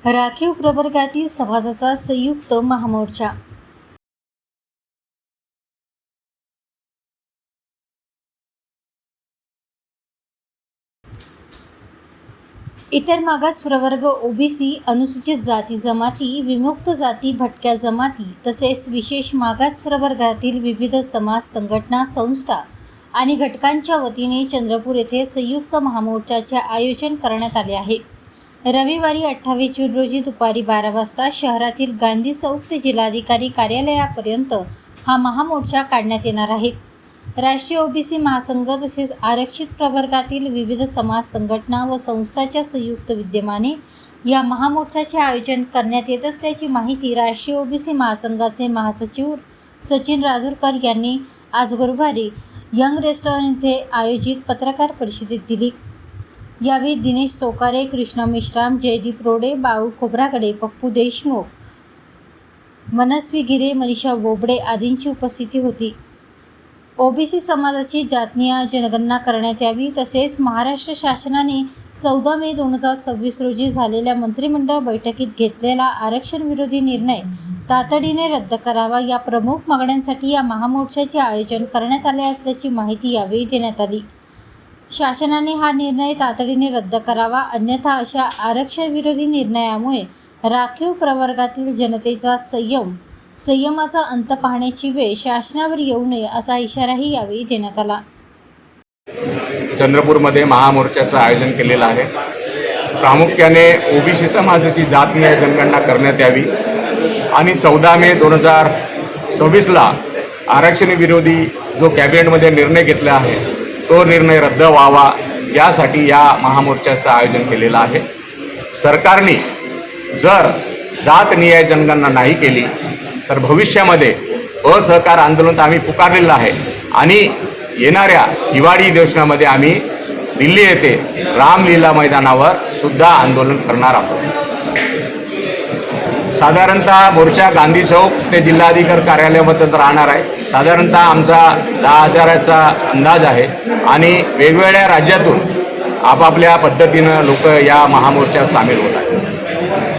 राखीव प्रवर्गातील समाजाचा संयुक्त महामोर्चा। इतर मागास प्रवर्ग, ओबीसी, अनुसूचित जाती जमाती, विमुक्त जाती, भटक्या जमाती तसेच विशेष मागास प्रवर्गातील विविध समाज संघटना, संस्था आणि घटकांच्या वतीने चंद्रपूर येथे संयुक्त महामोर्चाचे आयोजन करण्यात आले आहे। रविवारी 28 जून रोजी दुपारी 12 वाजता शहरातील गांधी चौक ते जिल्हाधिकारी कार्यालयापर्यंत हा महामोर्चा काढण्यात येणार आहे। राष्ट्रीय ओबीसी महासंघ तसेच आरक्षित प्रवर्गातील विविध समाज संघटना व संस्थांच्या संयुक्त विद्यमाने या महामोर्चाचे आयोजन करण्यात येत असल्याची माहिती राष्ट्रीय ओबीसी महासंघाचे महासचिव सचिन राजूरकर यांनी आज गुरुवारी यंग रेस्टॉरंट येथे आयोजित पत्रकार परिषदेत दिली। यावेळी दिनेश चोकारे, कृष्णा मेश्राम, जयदीप रोडे, बाळू खोब्रागडे, पप्पू देशमुख, मनस्वी गिरे, मनीषा बोबडे आदींची उपस्थिती होती। ओबीसी समाजाची जातीय जनगणना करण्यात यावी तसेच महाराष्ट्र शासनाने 14 मे 2026 रोजी झालेल्या मंत्रिमंडळ बैठकीत घेतलेला आरक्षण विरोधी निर्णय तातडीने रद्द करावा या प्रमुख मागण्यांसाठी या महामोर्चाचे आयोजन करण्यात आले असल्याची माहिती यावेळी देण्यात आली। शासनाने हा निर्णय तातडीने रद्द करावा, अन्यथा अशा आरक्षण विरोधी निर्णयामुळे राखीव प्रवर्गातील जनतेचा संयमाचा अंत पाहण्याची वेळ शासनावर येऊ नये असा इशाराही यावेळी देण्यात आला। चंद्रपूरमध्ये महामोर्चाचं आयोजन केलेलं आहे। प्रामुख्याने ओबीसी समाजाची जातीय जनगणना करण्यात यावी आणि 14 मे 2026ला आरक्षण विरोधी जो कॅबिनेटमध्ये निर्णय घेतला आहे तो निर्णय रद्द व्हावा यासाठी या महामोर्चाचं आयोजन केलेलं आहे। सरकारने जर जातनिहाय जनगणना नाही केली तर भविष्यामध्ये असहकार आंदोलन आम्ही पुकारलेलं आहे आणि येणाऱ्या हिवाळी अधिवेशनामध्ये आम्ही दिल्ली येथे रामलीला मैदानावर सुद्धा आंदोलन करणार आहोत। साधारणतः मोर्चा गांधी चौक ते जिल्हाधिकारी कार्यालयापर्यंत राहणार आहे। साधारणतः आमचा 10,000चा अंदाज आहे आणि वेगवेगळ्या राज्यातून आपापल्या पद्धतीनं लोक या महामोर्चात सामील होत आहेत।